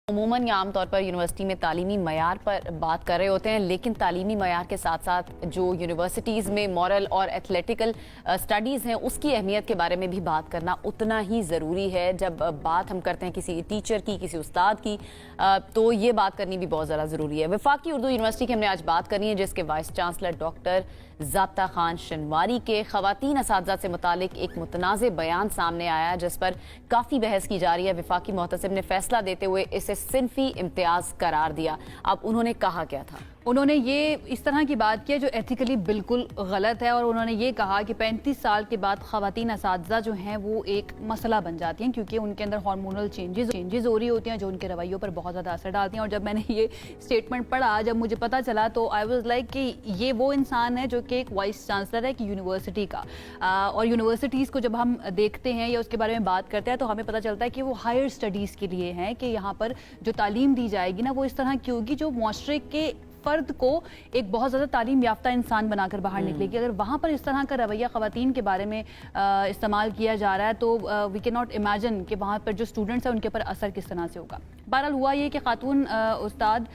عموماً یا عام طور پر یونیورسٹی میں تعلیمی معیار پر بات کر رہے ہوتے ہیں، لیکن تعلیمی معیار کے ساتھ ساتھ جو یونیورسٹیز میں مورل اور ایتھلیٹیکل سٹڈیز ہیں اس کی اہمیت کے بارے میں بھی بات کرنا اتنا ہی ضروری ہے۔ جب بات ہم کرتے ہیں کسی ٹیچر کی، کسی استاد کی، تو یہ بات کرنی بھی بہت زیادہ ضروری ہے۔ وفاقی اردو یونیورسٹی کی ہم نے آج بات کرنی ہے، جس کے وائس چانسلر ڈاکٹر ضابطہ خان شنواری کے خواتین اساتذہ سے متعلق ایک متنازع بیان سامنے آیا جس پر کافی بحث کی جا رہی ہے۔ وفاقی محتسب نے فیصلہ دیتے ہوئے اسے صنفی امتیاز قرار دیا۔ اب انہوں نے کہا کیا تھا؟ انہوں نے یہ اس طرح کی بات کی جو ایتھیکلی بالکل غلط ہے، اور انہوں نے یہ کہا کہ 35 سال کے بعد خواتین اساتذہ جو ہیں وہ ایک مسئلہ بن جاتی ہیں، کیونکہ ان کے اندر ہارمونل چینجز ہو رہی ہوتی ہیں جو ان کے رویوں پر بہت زیادہ اثر ڈالتی ہیں۔ اور جب میں نے یہ اسٹیٹمنٹ پڑھا، جب مجھے پتہ چلا، تو آئی واز لائک کہ یہ وہ انسان ہے جو کہ ایک وائس چانسلر ہے کہ یونیورسٹی کا، اور یونیورسٹیز کو جب ہم دیکھتے ہیں یا اس کے بارے میں بات کرتے ہیں تو ہمیں پتہ چلتا ہے کہ وہ ہائر اسٹڈیز کے لیے ہیں، کہ یہاں پر جو تعلیم دی جائے گی نا وہ اس طرح کی ہوگی جو معاشرے کے فرد کو ایک بہت زیادہ تعلیم یافتہ انسان بنا کر باہر نکلے گی۔ اگر وہاں پر اس طرح کا رویہ خواتین کے بارے میں استعمال کیا جا رہا ہے تو وی کین ناٹ امیجن کہ وہاں پر جو اسٹوڈنٹس ہیں ان کے پر اثر کس طرح سے ہوگا۔ بہرحال ہوا یہ کہ خاتون استاد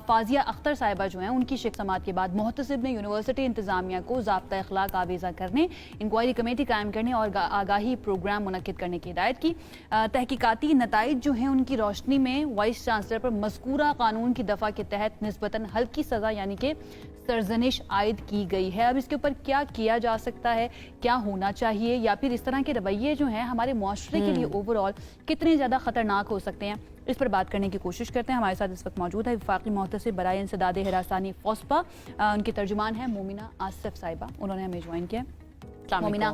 فاضیہ اختر صاحبہ جو ہیں ان کی شق سماعت کے بعد محتسب نے یونیورسٹی انتظامیہ کو ضابطہ اخلاق آویزہ کرنے، انکوائری کمیٹی قائم کرنے اور آگاہی پروگرام منعقد کرنے کی ہدایت کی۔ تحقیقاتی نتائج جو ہیں ان کی روشنی میں وائس چانسلر پر مذکورہ قانون کی دفعہ کے تحت نسبتاً ہلکی سزا یعنی کہ سرزنش عائد کی گئی ہے۔ اب اس کے اوپر کیا کیا جا سکتا ہے، کیا ہونا چاہیے، یا پھر اس طرح کے رویے جو ہیں ہمارے معاشرے کے لیے اوور آل کتنے زیادہ خطرناک ہو سکتے ہیں، اس پر بات کرنے کی کوشش کرتے ہیں۔ ہمارے ساتھ اس وقت موجود ہے وفاقی محتسب برائے انسداد ہراسانی فوسپا، ان کے ترجمان ہیں مومنہ آصف صاحبہ، انہوں نے ہمیں جوائن کیا۔ مومنہ،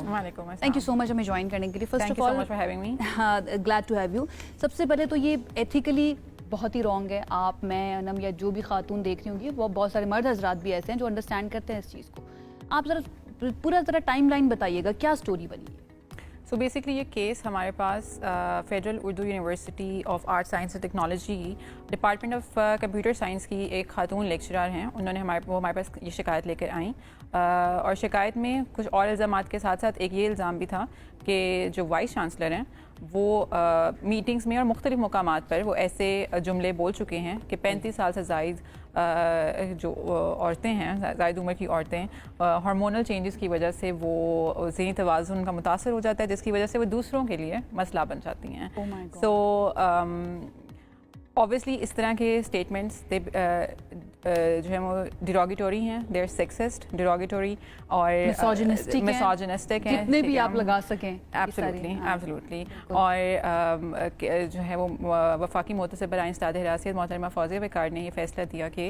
تھینک یو سو مچ ہمیں جوائن کرنے کے لیے۔ First of all glad to have you. سب سے پہلے تو یہ ایتھیکلی بہت ہی رانگ ہے۔ آپ، میں، انم یا جو بھی خاتون دیکھ رہی ہوں گی، وہ بہت سارے مرد حضرات بھی ایسے ہیں جو انڈرسٹینڈ کرتے ہیں اس چیز کو۔ آپ ذرا پورا ٹائم لائن بتائیے گا، کیا سٹوری بنی ہے؟ سو بیسکلی یہ کیس ہمارے پاس federal Urdu university of art science and technology department of computer science کی ایک خاتون لیکچرر ہیں، انہوں نے ہمارے پاس یہ شکایت لے کر آئیں، اور شکایت میں کچھ اور الزامات کے ساتھ ساتھ ایک یہ الزام بھی تھا کہ جو وائس چانسلر ہیں وہ میٹنگز میں اور مختلف مقامات پر وہ ایسے جملے بول چکے ہیں کہ 35 سال سے زائد جو عورتیں ہیں، زائد عمر کی عورتیں، ہارمونل چینجز کی وجہ سے وہ ذہنی توازن کا متاثر ہو جاتا ہے، جس کی وجہ سے وہ دوسروں کے لیے مسئلہ بن جاتی ہیں۔ سو obviously اس طرح کے اسٹیٹمنٹس جو ہیں وہ ڈیروگیٹوری ہیں، دے آر سیکسسٹ، ڈیروگیٹوری اور مسوجنسٹک ہیں، جتنے بھی آپ لگا سکیں۔ ایبسلیوٹلی اور جو ہے وہ وفاقی محتسب برائے انسداد حراسیت محترمہ فوزیہ وقار نے یہ فیصلہ دیا کہ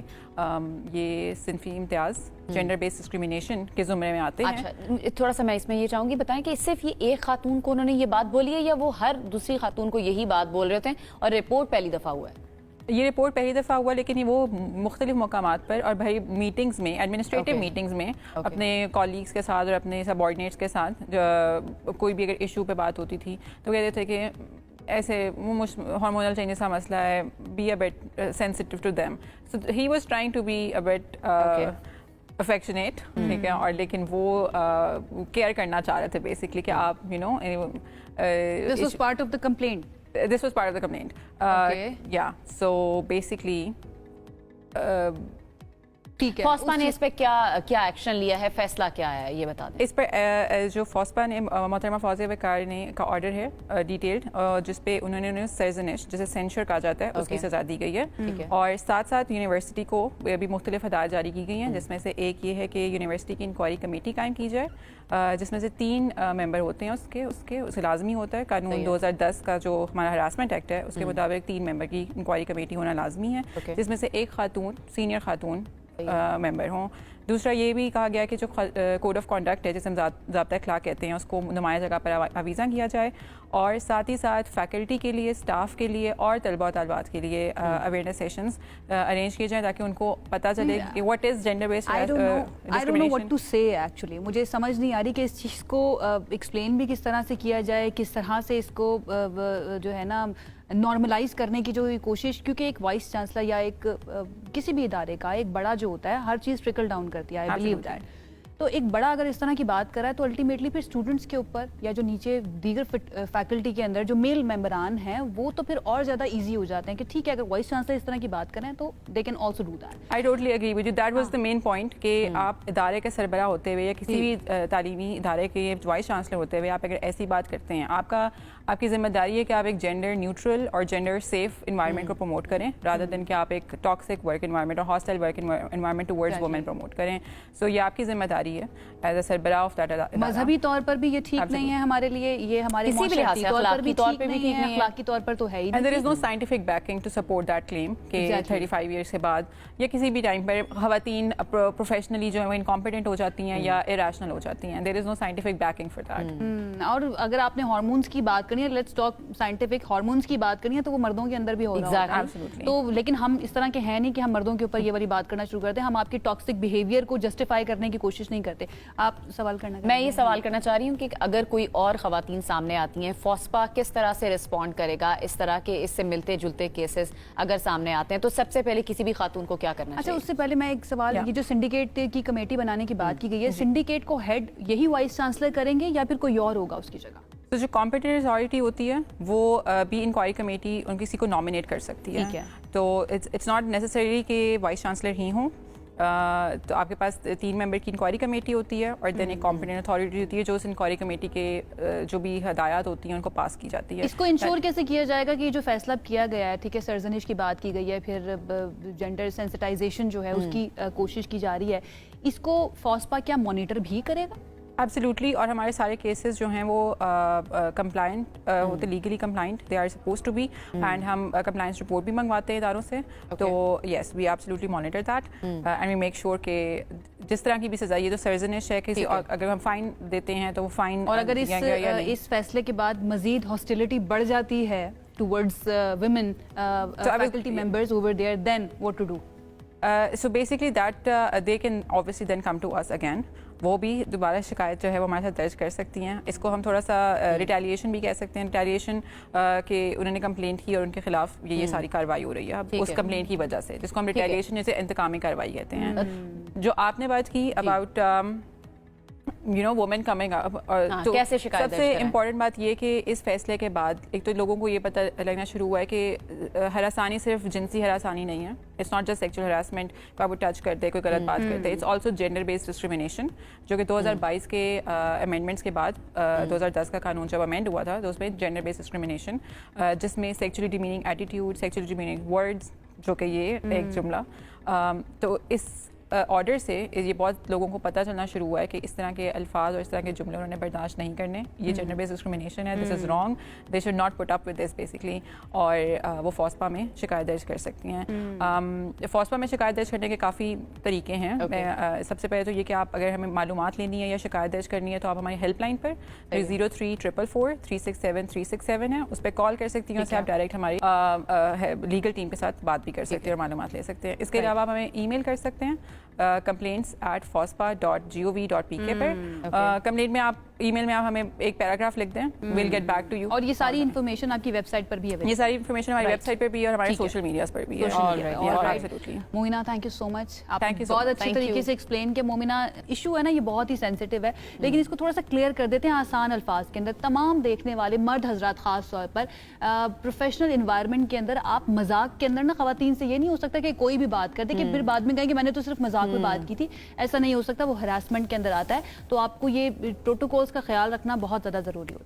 یہ صنفی امتیاز جینڈر بیس ڈسکریمنیشن کے زمرے میں آتے ہیں۔ اچھا، تھوڑا سا میں اس میں یہ چاہوں گی بتائیں کہ صرف یہ ایک خاتون کو انہوں نے یہ بات بولی ہے یا وہ ہر دوسری خاتون کو یہی بات بول رہے ہوتے ہیں اور رپورٹ پہلی دفعہ ہوا ہے؟ یہ رپورٹ پہلی دفعہ ہوا، لیکن وہ مختلف مقامات پر اور بھائی میٹنگز میں، ایڈمنسٹریٹو میٹنگز میں اپنے کولیگز کے ساتھ اور اپنے سبارڈینیٹس کے ساتھ کوئی بھی اگر ایشو پہ بات ہوتی تھی تو کہتے تھے کہ ایسے ہارمونل چینجز کا مسئلہ ہے، be a bit sensitive to them. So he was trying to be a bit affectionate, ٹھیک ہے، اور لیکن وہ کیئر کرنا چاہ رہے تھے بیسکلی کہ آپ you know This was part of the complaint. This was part of the complaint. Okay. Yeah. So basically, ٹھیک ہے، فوسپا نے اس پہ کیا ایکشن لیا ہے، فیصلہ کیا ہے، یہ بتا دیں۔ اس پر جو فوسپا نے محترمہ فوزیہ وقار نے کا آرڈر ہے ڈیٹیلڈ، جس پہ انہوں نے سرزنش جسے سینشر کہا جاتا ہے اس کی سزا دی گئی ہے، اور ساتھ ساتھ یونیورسٹی کو بھی مختلف ہدایات جاری کی گئی ہیں، جس میں سے ایک یہ ہے کہ یونیورسٹی کی انکوائری کمیٹی قائم کی جائے، جس میں سے 3 ممبر ہوتے ہیں، اس کے لازمی ہوتا ہے۔ قانون 2010 کا جو ہمارا ہراسمنٹ ایکٹ ہے اس کے مطابق 3 ممبر کی انکوائری کمیٹی ہونا لازمی ہے، جس میں سے ایک خاتون، سینئر خاتون ممبر ہوں۔ دوسرا یہ بھی کہا گیا کہ جو کوڈ آف کانڈکٹ ہے جسے ہم ضابطہ اخلاق کہتے ہیں اس کو نمایاں جگہ پر آویزاں کیا جائے، اور ساتھ ہی ساتھ فیکلٹی کے لیے، اسٹاف کے لیے اور طلباء و طالبات کے لیے اویئرنیس سیشنز ارینج کیے جائیں تاکہ ان کو پتہ چلے کہ what is gender based discrimination. I don't know what to say actually. مجھے سمجھ نہیں آ رہی کہ اس چیز کو ایکسپلین بھی کس طرح سے کیا جائے، کس طرح سے اس کو جو ہے نا نارملائز کرنے کی جو کوشش، کیونکہ ایک وائس چانسلر یا ایک کسی بھی ادارے کا ایک بڑا جو ہوتا ہے ہر چیز ٹرکل ڈاؤن کرتی ہے، I believe that. تو ایک بڑا اگر اس طرح کی بات کرا ہے تو الٹیمیٹلی پھر اسٹوڈنٹس کے اوپر یا جو نیچے دیگر فیکلٹی کے اندر جو میل ممبران ہیں وہ تو پھر اور زیادہ ایزی ہو جاتے ہیں کہ ٹھیک ہے اگر وائس چانسلر اس طرح کی بات کریں تو they can also do that. I totally agree with you. That was the main point کہ آپ ادارے کے سربراہ ہوتے ہوئے یا کسی بھی تعلیمی ادارے کے وائس چانسلر ہوتے ہوئے آپ اگر ایسی بات کرتے ہیں, آپ کی ذمہ داری ہے کہ آپ ایک جینڈر نیوٹرل اور جینڈر سیف انوائرمنٹ کو پروموٹ کریں رادر دین کہ آپ ایک ٹاکسک ورک انوائرمنٹ اور hostile work environment towards women promote کریں. سو یہ آپ کی ذمہ داری ہے ایز اے سربراہ آف دیٹ. مذہبی طور پر بھی یہ ٹھیک نہیں ہے ہمارے لیے, یہ ہمارے معاشرتی طور پر بھی ٹھیک نہیں ہے, اخلاقی طور پر تو ہے ہی نہیں. And there is no scientific backing to support that claim کہ 35 ایئرس کے بعد یا کسی بھی ٹائم پر خواتین پروفیشنلی جو ہے وہ انکمپیٹنٹ ہو جاتی ہیں یا ایراشنل ہو جاتی ہیں. دیر is no scientific baking for that. اور اگر آپ نے ہارمونس کی بات کرنی ہے, لیٹس ٹاک سائنٹیفک ہارمونس کی بات کرنی ہے تو وہ مردوں کے اندر بھی ہو رہا ہے. تو لیکن ہم اس طرح کے ہیں نہیں کہ ہم مردوں کے اوپر یہ والی بات کرنا شروع کرتے ہیں. ہم آپ کی ٹاکسک بیہیویئر کو جسٹیفائی کرنے کی کوشش نہیں کرتے. آپ سوال کرنا. میں یہ سوال کرنا چاہ رہی ہوں کہ اگر کوئی اور خواتین سامنے آتی ہیں, فوسپا کس طرح سے رسپونڈ کرے گا اس طرح کے اس سے ملتے جلتے کیسز اگر سامنے آتے ہیں, تو سب سے پہلے کسی بھی خاتون کو کیا کرنا چاہیے؟ اچھا, اس سے پہلے میں ایک سوال, یہ جو سنڈیکیٹ کی کمیٹی بنانے کی بات کی گئی ہے, سنڈیکیٹ کو ہیڈ یہی وائس چانسلر کریں گے یا پھر کوئی اور ہوگا اس کی جگہ؟ تو جو کمپیٹنٹ اتھارٹی ہوتی ہے وہ بھی انکوائری کمیٹی ان کسی کو نامینیٹ کر سکتی ہے. تو اٹس ناٹ نیسسری کہ وائس چانسلر ہی ہوں. تو آپ کے پاس 3 ممبر کی انکوائری کمیٹی ہوتی ہے اور دین ایک کمپیٹنٹ اتھارٹی ہوتی ہے جو اس انکوائری کمیٹی کے جو بھی ہدایات ہوتی ہیں ان کو پاس کی جاتی ہے. اس کو انشور کیسے کیا جائے گا کہ جو فیصلہ کیا گیا ہے, ٹھیک ہے, سرزنش کی بات کی گئی ہے, پھر جینڈر سینسٹائزیشن جو ہے اس کی کوشش کی جا رہی ہے, اس کو فوسپا کیا مانیٹر بھی کرے گا؟ ایبسلیوٹلی. اور ہمارے سارے کیسز جو ہیں وہ کمپلائنٹ ہوتے, legally compliant they are suppose to be, and ہم کمپلائنس رپورٹ بھی منگواتے ہیں اداروں سے. تو yes we absolutely monitor that and we make sure کہ جس طرح کی بھی سزا, یہ تو سرزنش ہے کسی, اگر ہم فائن دیتے ہیں تو وہ فائن. اور اگر اس فیصلے کے بعد مزید ہاسٹیلٹی بڑھ جاتی ہے towards women faculty members over there, then what to do? So basically that they can obviously then come to us again. وہ بھی دوبارہ شکایت جو ہے وہ ہمارے ساتھ درج کر سکتی ہیں. اس کو ہم تھوڑا سا ریٹیلیشن بھی کہہ سکتے ہیں. ریٹیلیشن کہ انہوں نے کمپلینٹ کی اور ان کے خلاف یہ ساری کارروائی ہو رہی ہے اس کمپلینٹ کی وجہ سے, جس کو ہم ریٹیلیشن جیسے انتقامی کارروائی کہتے ہیں. جو آپ نے بات کی اباؤٹ وومن کمنگ اپ, تو سب سے امپورٹنٹ بات یہ کہ اس فیصلے کے بعد ایک تو لوگوں کو یہ پتہ لگنا شروع ہوا ہے کہ ہراسانی صرف جنسی ہراسانی نہیں ہے. It's not just sexual harassment, کوئی آپ ٹچ کرتے, کوئی غلط بات کرتے. It's also gender based discrimination, جو کہ 2022 کے امینڈمنٹس کے بعد 2010 کا قانون جب امینڈ ہوا تھا تو اس میں جینڈر بیسڈ ڈسکریمنیشن, جس میں sexually demeaning attitude, sexually demeaning words, جو کہ یہ ایک جملہ, تو اس آرڈر سے یہ بہت لوگوں کو پتہ چلنا شروع ہوا ہے کہ اس طرح کے الفاظ اور اس طرح کے جملے انہوں نے برداشت نہیں کرنے. یہ جینڈر بیسڈ ڈسکریمنیشن ہے, this is wrong, they should not put up with this basically. اور وہ فوسپا میں شکایت درج کر سکتی ہیں. فوسپا میں شکایت درج کرنے کے کافی طریقے ہیں. سب سے پہلے تو یہ کہ آپ اگر ہمیں معلومات لینی ہے یا شکایت درج کرنی ہے تو آپ ہماری ہیلپ لائن پر 03444367 ہے, اس پہ کال کر سکتی ہیں. اس سے آپ ڈائریکٹ ہماری لیگل ٹیم کے ساتھ بات بھی کر سکتے ہیں اور معلومات لے سکتے ہیں. اس کے علاوہ آپ ہمیں ای میل کر سکتے ہیں complaints@fospa.gov.pk پر. کمپلینٹ میں آپ ای میل میں آپ ہمیں ایک پیراگراف لکھ دیں, we'll get back to you. اور یہ ساری انفارمیشن آپ کی ویب سائٹ پر بھی ہے؟ یہ ساری انفارمیشن ہماری ویب سائٹ پر بھی ہے اور ہمارے سوشل میڈیاز پر بھی ہے. مومنہ, تھینک یو سو مچ. آپ نے بہت اچھی طریقے سے ایکسپلین کیا. مومنہ, ایشو ہے نا یہ بہت ہی سینسیٹیو ہے, لیکن اس کو تھوڑا سا کلیئر کر دیتے ہیں آسان الفاظ کے اندر. تمام دیکھنے والے مرد حضرات خاص طور پر پروفیشنل انوائرمنٹ کے اندر آپ مذاق کے اندر نا خواتین سے یہ نہیں ہو سکتا کہ کوئی بھی بات کر دے کہ پھر بعد میں کہیں کہ میں نے تو صرف مذاق میں بات کی تھی. ایسا نہیں ہو سکتا, وہ ہراسمنٹ کے اندر آتا ہے. تو آپ کو یہ پروٹوکولز کا خیال رکھنا بہت زیادہ ضروری ہوتا ہے.